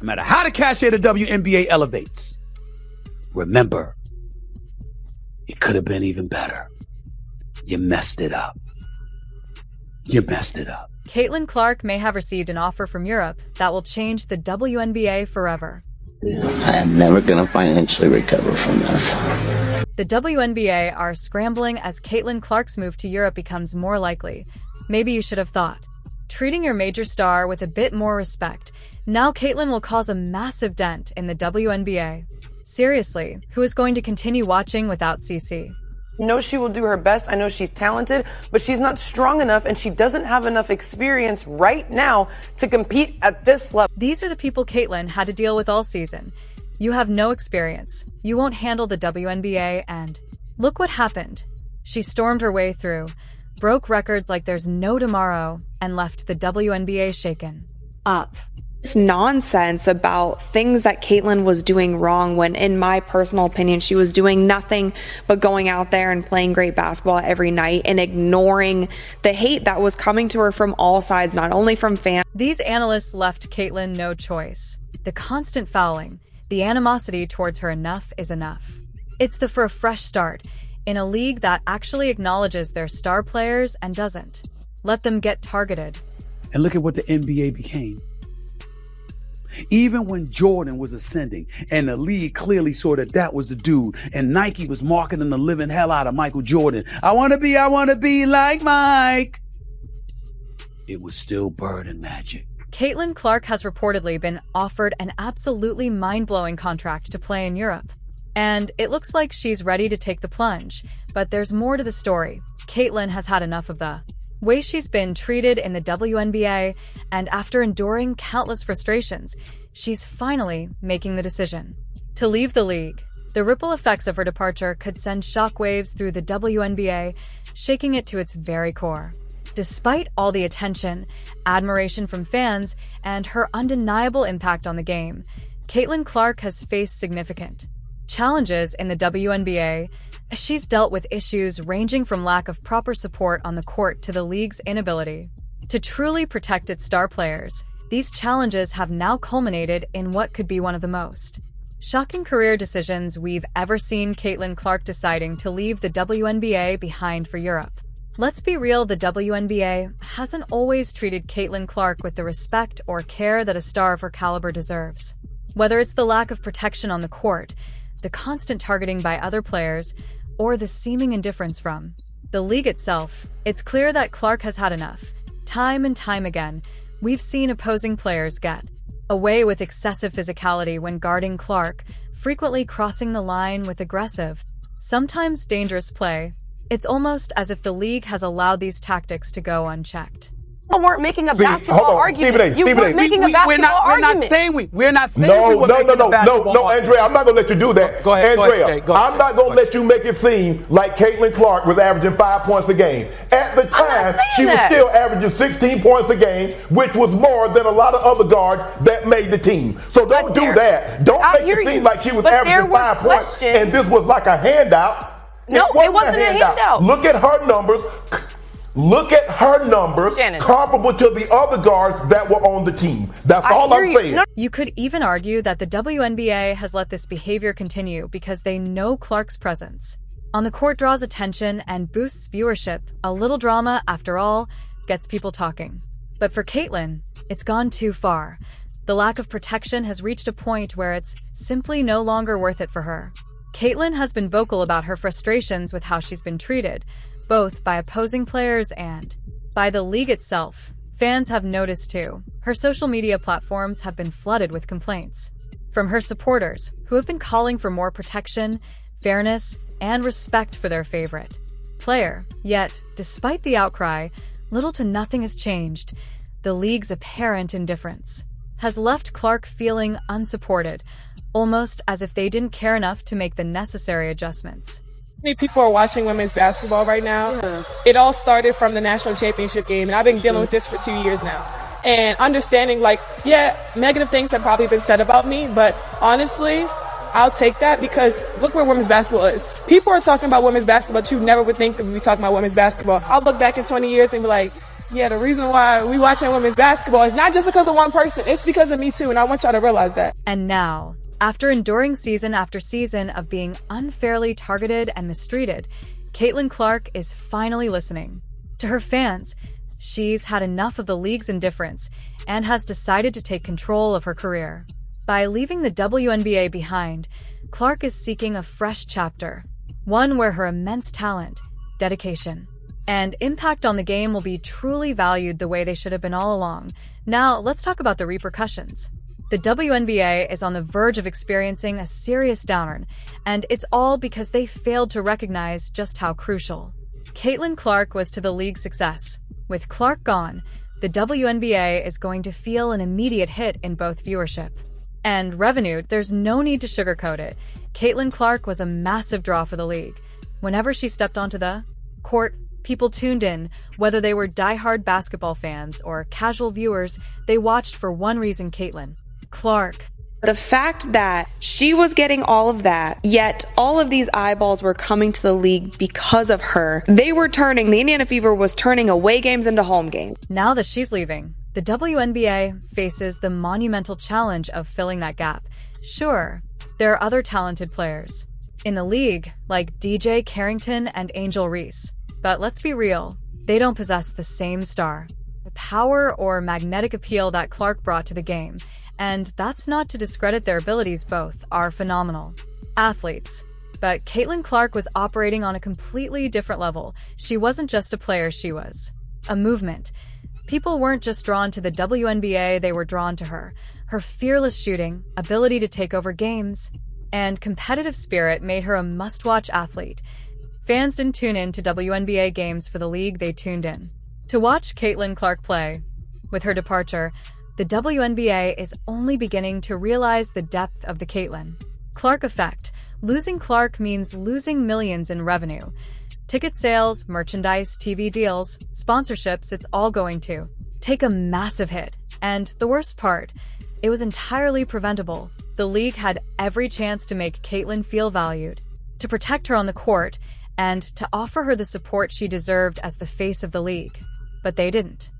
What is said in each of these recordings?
No matter how the cachet of the WNBA elevates, remember, it could have been even better. You messed it up. You messed it up. Caitlin Clark may have received an offer from Europe that will change the WNBA forever. I am never going to financially recover from this. The WNBA are scrambling as Caitlin Clark's move to Europe becomes more likely. Maybe you should have thought. Treating your major star with a bit more respect, now Caitlin will cause a massive dent in the WNBA. Seriously, who is going to continue watching without CC? I know she will do her best. I know she's talented, but she's not strong enough and she doesn't have enough experience right now to compete at this level. These are the people Caitlin had to deal with all season. You have no experience. You won't handle the WNBA, and look what happened. She stormed her way through, broke records like there's no tomorrow, and left the WNBA shaken up. This nonsense about things that Caitlin was doing wrong when, in my personal opinion, she was doing nothing but going out there and playing great basketball every night and ignoring the hate that was coming to her from all sides, not only from fans. These analysts left Caitlin no choice. The constant fouling, the animosity towards her enough is enough. It's for a fresh start in a league that actually acknowledges their star players and doesn't let them get targeted. And look at what the NBA became. Even when Jordan was ascending and the league clearly saw that was the dude, and Nike was marketing the living hell out of Michael Jordan. I want to be like Mike. It was still Bird and Magic. Caitlin Clark has reportedly been offered an absolutely mind-blowing contract to play in Europe. And it looks like she's ready to take the plunge. But there's more to the story. Caitlin has had enough of the way she's been treated in the WNBA, and after enduring countless frustrations, she's finally making the decision to leave the league. The ripple effects of her departure could send shockwaves through the WNBA, shaking it to its very core. Despite all the attention, admiration from fans, and her undeniable impact on the game, Caitlin Clark has faced significant challenges in the WNBA. She's dealt with issues ranging from lack of proper support on the court to the league's inability to truly protect its star players. These challenges have now culminated in what could be one of the most shocking career decisions we've ever seen. Caitlin Clark deciding to leave the WNBA behind for Europe. Let's be real, the WNBA hasn't always treated Caitlin Clark with the respect or care that a star of her caliber deserves. Whether it's the lack of protection on the court, the constant targeting by other players, or the seeming indifference from the league itself, it's clear that Clark has had enough. Time and time again, we've seen opposing players get away with excessive physicality when guarding Clark, frequently crossing the line with aggressive, sometimes dangerous play. It's almost as if the league has allowed these tactics to go unchecked. You weren't making a basketball argument. You weren't making a basketball argument. We're not saying we were making a basketball argument. No, Andrea, I'm not going to let you do that. Go ahead, Andrea, I'm not going to let you make it seem like Caitlin Clark was averaging 5 points a game. At the time, she was still averaging 16 points a game, which was more than a lot of other guards that made the team. So don't do that. Don't make it seem like she was averaging 5 points and this was like a handout. No, it wasn't a handout. Look at her numbers. Look at her numbers, Shannon, comparable to the other guards that were on the team. That's all I'm saying. You could even argue that the WNBA has let this behavior continue because they know Clark's presence on the court draws attention and boosts viewership. A little drama, after all, gets people talking. But for Caitlin, it's gone too far. The lack of protection has reached a point where it's simply no longer worth it for her. Caitlin has been vocal about her frustrations with how she's been treated, both by opposing players and by the league itself. Fans have noticed too. Her social media platforms have been flooded with complaints from her supporters, who have been calling for more protection, fairness, and respect for their favorite player. Yet, despite the outcry, little to nothing has changed. The league's apparent indifference has left Clark feeling unsupported, almost as if they didn't care enough to make the necessary adjustments. Many people are watching women's basketball right now. Yeah. It all started from the national championship game, and I've been dealing with this for 2 years now. And understanding, negative things have probably been said about me, but honestly, I'll take that because look where women's basketball is. People are talking about women's basketball, but you never would think that we'd be talking about women's basketball. I'll look back in 20 years and be like, Yeah, the reason why we watching women's basketball is not just because of one person. It's because of me too, and I want y'all to realize that. And now, after enduring season after season of being unfairly targeted and mistreated, Caitlin Clark is finally listening. To her fans, she's had enough of the league's indifference and has decided to take control of her career. By leaving the WNBA behind, Clark is seeking a fresh chapter, one where her immense talent, dedication, and impact on the game will be truly valued the way they should have been all along. Now, let's talk about the repercussions. The WNBA is on the verge of experiencing a serious downturn, and it's all because they failed to recognize just how crucial Caitlin Clark was to the league's success. With Clark gone, the WNBA is going to feel an immediate hit in both viewership and revenue. There's no need to sugarcoat it. Caitlin Clark was a massive draw for the league. Whenever she stepped onto the court, people tuned in. Whether they were diehard basketball fans or casual viewers, they watched for one reason: Caitlin Clark. The fact that she was getting all of that, yet all of these eyeballs were coming to the league because of her. The Indiana Fever was turning away games into home games. Now that she's leaving, the WNBA faces the monumental challenge of filling that gap. Sure, there are other talented players in the league, like DJ Carrington and Angel Reese. But let's be real, they don't possess the same star, the power or magnetic appeal that Clark brought to the game. And that's not to discredit their abilities, both are phenomenal athletes. But Caitlin Clark was operating on a completely different level. She wasn't just a player, she was a movement. People weren't just drawn to the WNBA, they were drawn to her. Her fearless shooting, ability to take over games, and competitive spirit made her a must-watch athlete. Fans didn't tune in to WNBA games for the league, they tuned in to watch Caitlin Clark play. With her departure, the WNBA is only beginning to realize the depth of the Caitlin Clark effect. Losing Clark means losing millions in revenue. Ticket sales, merchandise, TV deals, sponsorships, it's all going to take a massive hit. And the worst part, it was entirely preventable. The league had every chance to make Caitlin feel valued, to protect her on the court, and to offer her the support she deserved as the face of the league. But they didn't.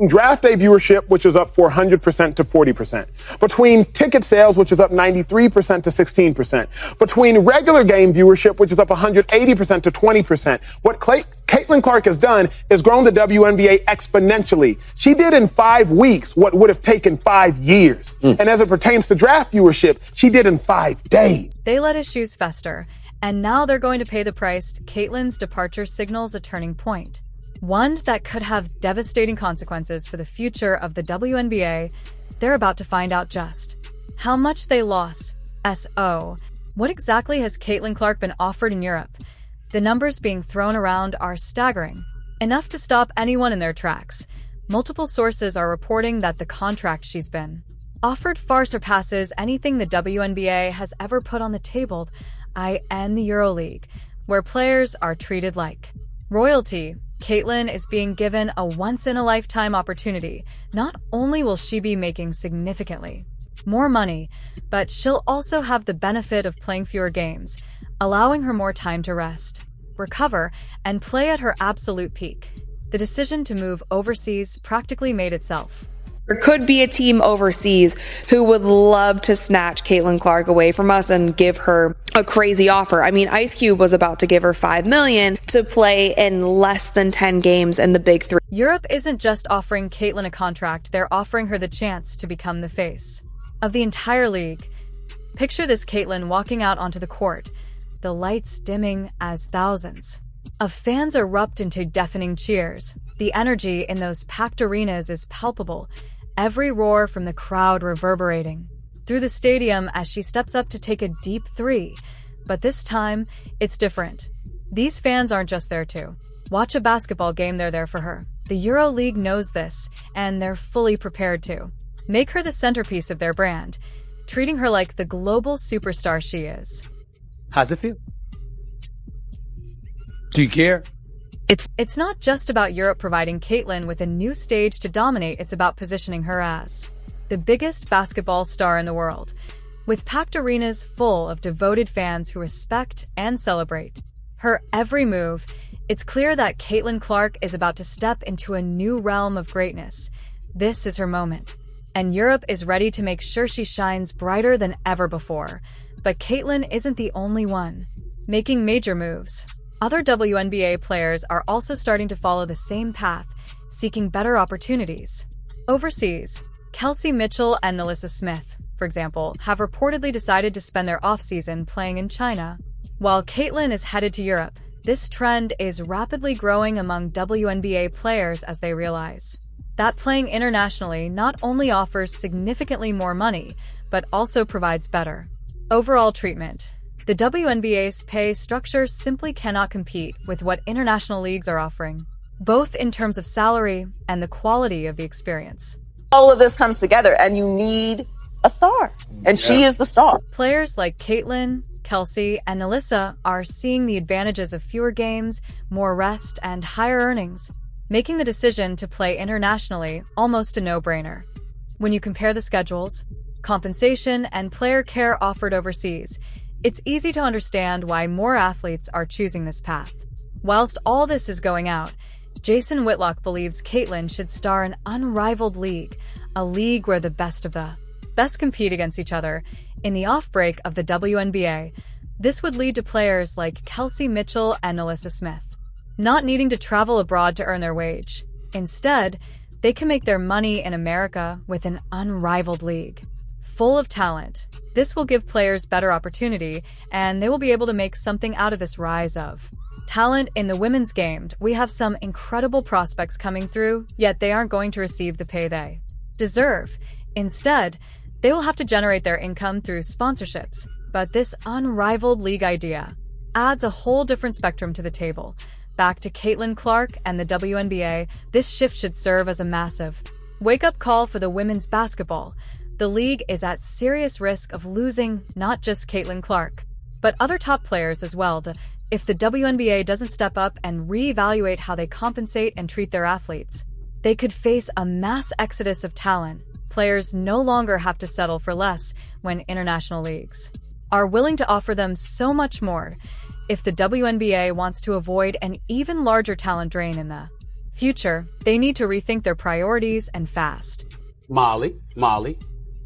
Draft day viewership, which is up 400% to 40%. Between ticket sales, which is up 93% to 16%. Between regular game viewership, which is up 180% to 20%. What Caitlin Clark has done is grown the WNBA exponentially. She did in 5 weeks what would have taken 5 years. And as it pertains to draft viewership, she did in 5 days. They let issues fester, and now they're going to pay the price. Caitlin's departure signals a turning point. One that could have devastating consequences for the future of the WNBA. They're about to find out just how much they lost. So, what exactly has Caitlin Clark been offered in Europe? The numbers being thrown around are staggering, enough to stop anyone in their tracks. Multiple sources are reporting that the contract she's been offered far surpasses anything the WNBA has ever put on the table. In the EuroLeague, where players are treated like royalty, Caitlin is being given a once-in-a-lifetime opportunity. Not only will she be making significantly more money, but she'll also have the benefit of playing fewer games, allowing her more time to rest, recover, and play at her absolute peak. The decision to move overseas practically made itself. There could be a team overseas who would love to snatch Caitlin Clark away from us and give her a crazy offer. I mean, Ice Cube was about to give her $5 million to play in less than 10 games in the Big Three. Europe isn't just offering Caitlin a contract, they're offering her the chance to become the face of the entire league. Picture this: Caitlin walking out onto the court, the lights dimming as thousands of fans erupt into deafening cheers. The energy in those packed arenas is palpable, every roar from the crowd reverberating through the stadium as she steps up to take a deep three. But this time, it's different. These fans aren't just there to watch a basketball game, they're there for her. The EuroLeague knows this, and they're fully prepared to make her the centerpiece of their brand, treating her like the global superstar she is. How's it feel? Do you care? It's not just about Europe providing Caitlin with a new stage to dominate, it's about positioning her as the biggest basketball star in the world, with packed arenas full of devoted fans who respect and celebrate her every move. It's clear that Caitlin Clark is about to step into a new realm of greatness. This is her moment. And Europe is ready to make sure she shines brighter than ever before. But Caitlin isn't the only one making major moves. Other WNBA players are also starting to follow the same path, seeking better opportunities. Overseas, Kelsey Mitchell and Alyssa Smith, for example, have reportedly decided to spend their offseason playing in China. While Caitlin is headed to Europe, this trend is rapidly growing among WNBA players as they realize that playing internationally not only offers significantly more money, but also provides better overall treatment. The WNBA's pay structure simply cannot compete with what international leagues are offering, both in terms of salary and the quality of the experience. All of this comes together and you need a star, and she is the star. Players like Caitlin, Kelsey, and Alyssa are seeing the advantages of fewer games, more rest, and higher earnings, making the decision to play internationally almost a no-brainer. When you compare the schedules, compensation, and player care offered overseas, it's easy to understand why more athletes are choosing this path. Whilst all this is going out, Jason Whitlock believes Caitlin should star an unrivaled league, a league where the best of the best compete against each other in the off-break of the WNBA. This would lead to players like Kelsey Mitchell and Alyssa Smith not needing to travel abroad to earn their wage. Instead, they can make their money in America with an unrivaled league full of talent. This will give players better opportunity, and they will be able to make something out of this rise of talent in the women's game. We have some incredible prospects coming through, yet they aren't going to receive the pay they deserve. Instead, they will have to generate their income through sponsorships. But this unrivaled league idea adds a whole different spectrum to the table. Back to Caitlin Clark and the WNBA, this shift should serve as a massive wake-up call for the women's basketball. The league is at serious risk of losing not just Caitlin Clark, but other top players as well if the WNBA doesn't step up and reevaluate how they compensate and treat their athletes. They could face a mass exodus of talent. Players no longer have to settle for less when international leagues are willing to offer them so much more. If the WNBA wants to avoid an even larger talent drain in the future, they need to rethink their priorities and fast. Molly,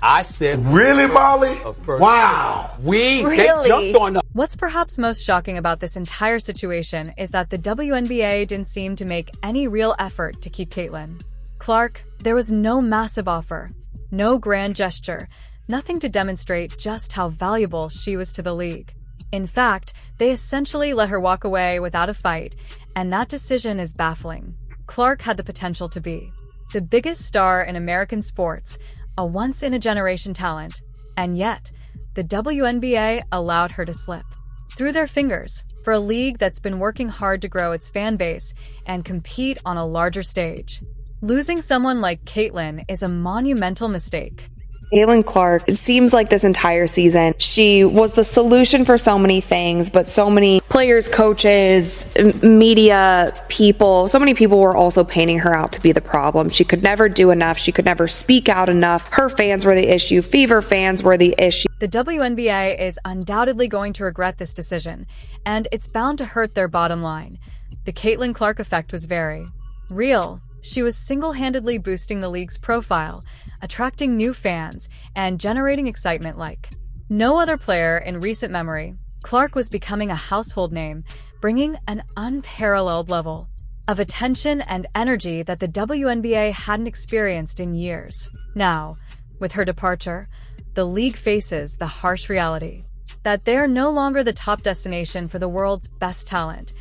I said... Really, Molly? Wow. They jumped on us. What's perhaps most shocking about this entire situation is that the WNBA didn't seem to make any real effort to keep Caitlin Clark. There was no massive offer, no grand gesture, nothing to demonstrate just how valuable she was to the league. In fact, they essentially let her walk away without a fight, and that decision is baffling. Clark had the potential to be the biggest star in American sports, a once-in-a-generation talent, and yet, the WNBA allowed her to slip through their fingers for a league that's been working hard to grow its fan base and compete on a larger stage. Losing someone like Caitlin is a monumental mistake. Caitlin Clark, it seems like this entire season, she was the solution for so many things, but so many players, coaches, media people, so many people were also painting her out to be the problem. She could never do enough. She could never speak out enough. Her fans were the issue. Fever fans were the issue. The WNBA is undoubtedly going to regret this decision, and it's bound to hurt their bottom line. The Caitlin Clark effect was very real. She was single-handedly boosting the league's profile, attracting new fans, and generating excitement like no other player in recent memory. Clark was becoming a household name, bringing an unparalleled level of attention and energy that the WNBA hadn't experienced in years. Now, with her departure, the league faces the harsh reality that they're no longer the top destination for the world's best talent.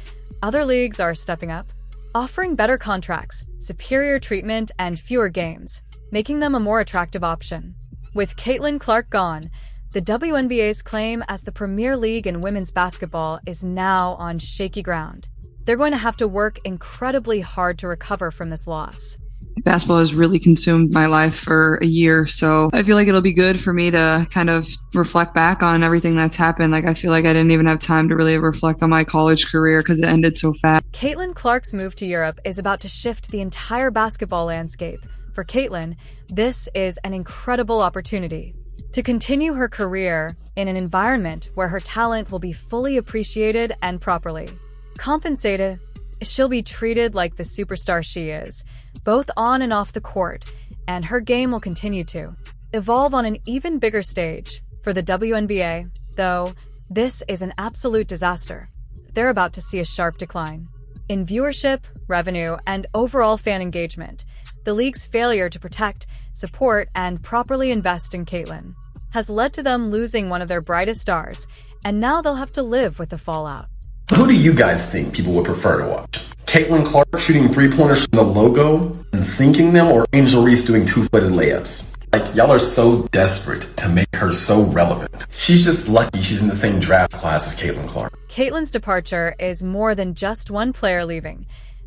Other leagues are stepping up, offering better contracts, superior treatment, and fewer games, making them a more attractive option. With Caitlin Clark gone, the WNBA's claim as the premier league in women's basketball is now on shaky ground. They're going to have to work incredibly hard to recover from this loss. Basketball has really consumed my life for a year, so I feel like it'll be good for me to kind of reflect back on everything that's happened. Like, I feel like I didn't even have time to really reflect on my college career because it ended so fast. Caitlin Clark's move to Europe is about to shift the entire basketball landscape. For Caitlin, this is an incredible opportunity to continue her career in an environment where her talent will be fully appreciated and properly compensated. She'll be treated like the superstar she is, both on and off the court, and her game will continue to evolve on an even bigger stage. For the WNBA, though, this is an absolute disaster. They're about to see a sharp decline in viewership, revenue, and overall fan engagement. The league's failure to protect, support, and properly invest in Caitlin has led to them losing one of their brightest stars, and now they'll have to live with the fallout. Who do you guys think people would prefer to watch? Caitlin Clark shooting three-pointers from the logo and sinking them, or Angel Reese doing two-footed layups? Like, y'all are so desperate to make her so relevant. She's just lucky she's in the same draft class as Caitlin Clark. Caitlin's departure is more than just one player leaving.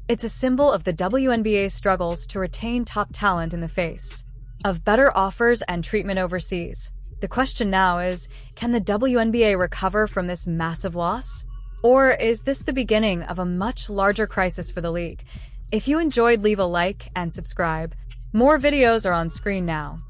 It's a symbol of the WNBA's struggles to retain top talent in the face of better offers and treatment overseas. The question now is, can the WNBA recover from this massive loss? Or is this the beginning of a much larger crisis for the league? If you enjoyed, leave a like and subscribe. More videos are on screen now.